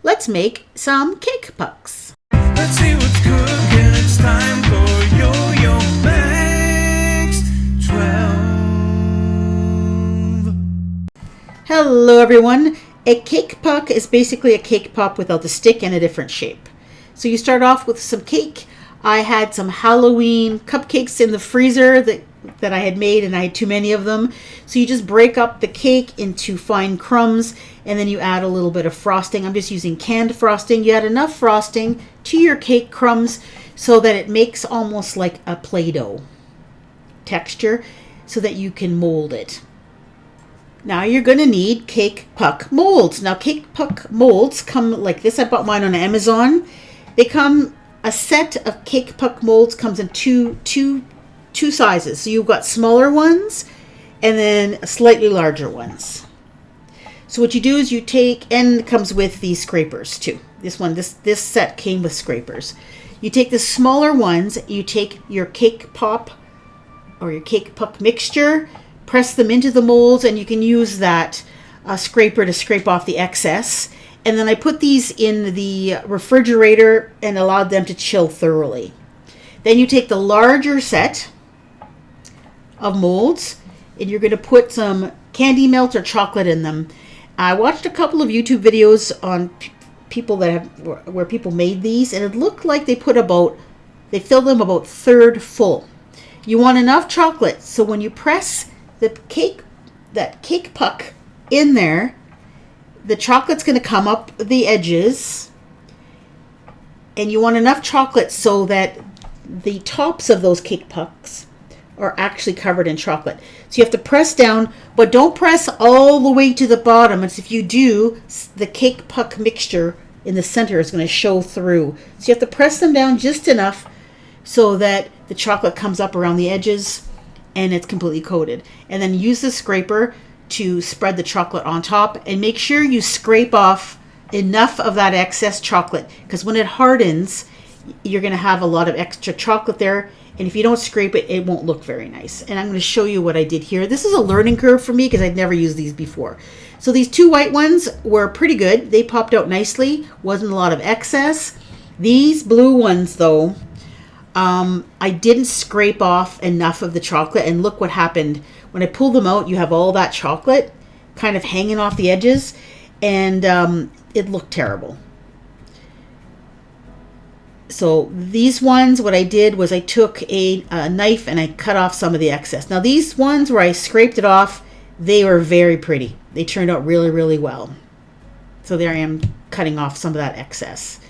let's make some cake pucks. Let's see what's cooking. It's time for Yo-Yo Makes 12. Hello everyone. A cake puck is basically a cake pop without the stick and a different shape. So you start off with some cake. I had some Halloween cupcakes in the freezer that I had made, and I had too many of them. So you just break up the cake into fine crumbs, and then you add a little bit of frosting. I'm just using canned frosting. You add enough frosting to your cake crumbs so that it makes almost like a Play-Doh texture so that you can mold it. Now you're going to need cake puck molds. Now cake puck molds come like this. I bought mine on Amazon. A set of cake puck molds comes in two sizes. So you've got smaller ones and then slightly larger ones. So what you do is you take, and it comes with these scrapers too. This set came with scrapers. You take the smaller ones, you take your cake pop or your cake puck mixture, press them into the molds, and you can use that scraper to scrape off the excess. And then I put these in the refrigerator and allowed them to chill thoroughly. Then you take the larger set of molds and you're going to put some candy melt or chocolate in them. I watched a couple of YouTube videos on people where people made these, and it looked like they filled them about third full. You want enough chocolate so when you press that cake puck in there, the chocolate's going to come up the edges, and you want enough chocolate so that the tops of those cake pucks are actually covered in chocolate. So you have to press down, but don't press all the way to the bottom. As if you do, the cake puck mixture in the center is going to show through. So you have to press them down just enough so that the chocolate comes up around the edges and it's completely coated. And then use the scraper to spread the chocolate on top, and make sure you scrape off enough of that excess chocolate, because when it hardens you're going to have a lot of extra chocolate there, and if you don't scrape it, it won't look very nice. And I'm going to show you what I did here. This is a learning curve for me because I'd never used these before. So these two white ones were pretty good. They popped out nicely, wasn't a lot of excess. These blue ones though, I didn't scrape off enough of the chocolate, and look what happened. When I pulled them out, you have all that chocolate kind of hanging off the edges, and it looked terrible. So these ones, what I did was I took a knife and I cut off some of the excess. Now these ones where I scraped it off, they were very pretty. They turned out really, really well. So there I am cutting off some of that excess.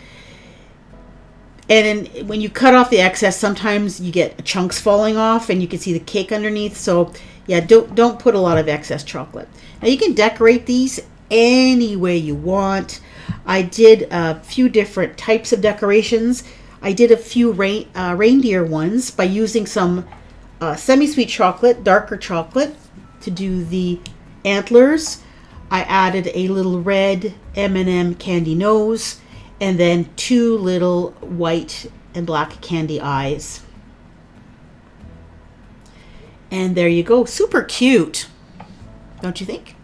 And then when you cut off the excess, sometimes you get chunks falling off and you can see the cake underneath. So yeah, don't put a lot of excess chocolate. Now you can decorate these any way you want. I did a few different types of decorations. I did a few reindeer ones by using some semi-sweet chocolate, darker chocolate, to do the antlers. I added a little red M&M candy nose, and then two little white and black candy eyes. And there you go. Super cute, don't you think?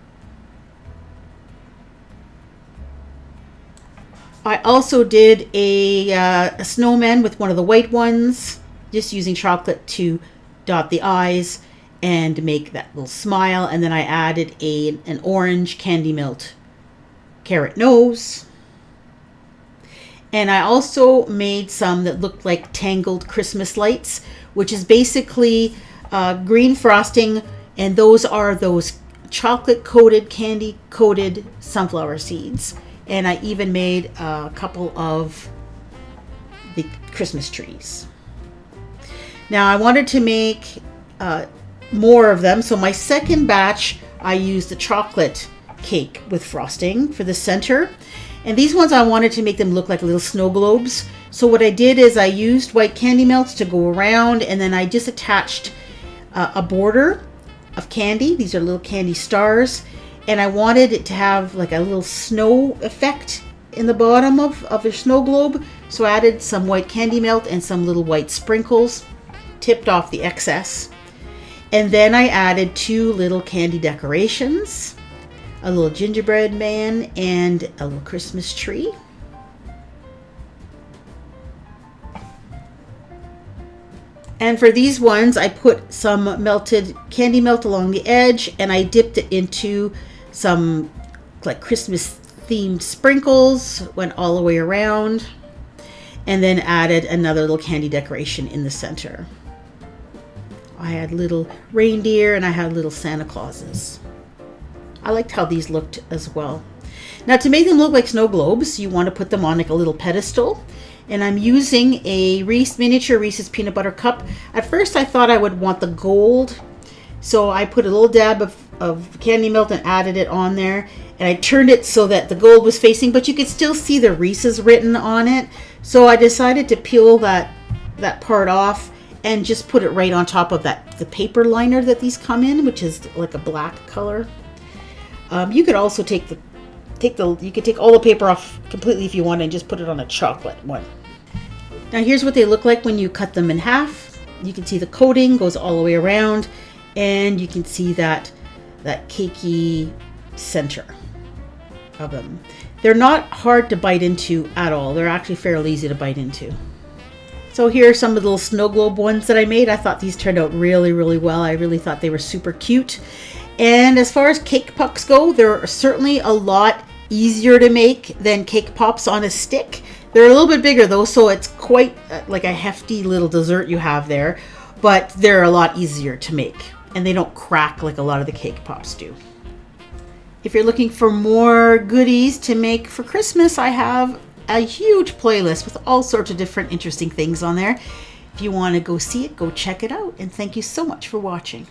I also did a snowman with one of the white ones, just using chocolate to dot the eyes and make that little smile. And then I added an orange candy melt carrot nose. And I also made some that looked like tangled Christmas lights, which is basically green frosting, and those are those chocolate coated, candy coated sunflower seeds. And I even made a couple of the Christmas trees. Now I wanted to make more of them, so my second batch I used the chocolate cake with frosting for the center. And these ones I wanted to make them look like little snow globes. So what I did is I used white candy melts to go around, and then I just attached a border of candy. These are little candy stars. And I wanted it to have like a little snow effect in the bottom of your snow globe. So I added some white candy melt and some little white sprinkles, tipped off the excess. And then I added two little candy decorations, a little gingerbread man, and a little Christmas tree. And for these ones, I put some melted candy melt along the edge, and I dipped it into some like Christmas themed sprinkles, went all the way around, and then added another little candy decoration in the center. I had little reindeer and I had little Santa Clauses. I liked how these looked as well. Now, to make them look like snow globes, you want to put them on like a little pedestal. And I'm using a miniature Reese's peanut butter cup. At first I thought I would want the gold, so I put a little dab of candy melt and added it on there. And I turned it so that the gold was facing, but you could still see the Reese's written on it. So I decided to peel that part off and just put it right on top of the paper liner that these come in, which is like a black color. You could also you could take all the paper off completely if you want and just put it on a chocolate one. Now here's what they look like when you cut them in half. You can see the coating goes all the way around, and you can see that cakey center of them. They're not hard to bite into at all. They're actually fairly easy to bite into. So here are some of the little snow globe ones that I made. I thought these turned out really, really well. I really thought they were super cute. And as far as cake pucks go, they're certainly a lot easier to make than cake pops on a stick. They're a little bit bigger though, so it's quite like a hefty little dessert you have there, but they're a lot easier to make, and they don't crack like a lot of the cake pops do. If you're looking for more goodies to make for Christmas, I have a huge playlist with all sorts of different interesting things on there. If you want to go see it, go check it out, and thank you so much for watching.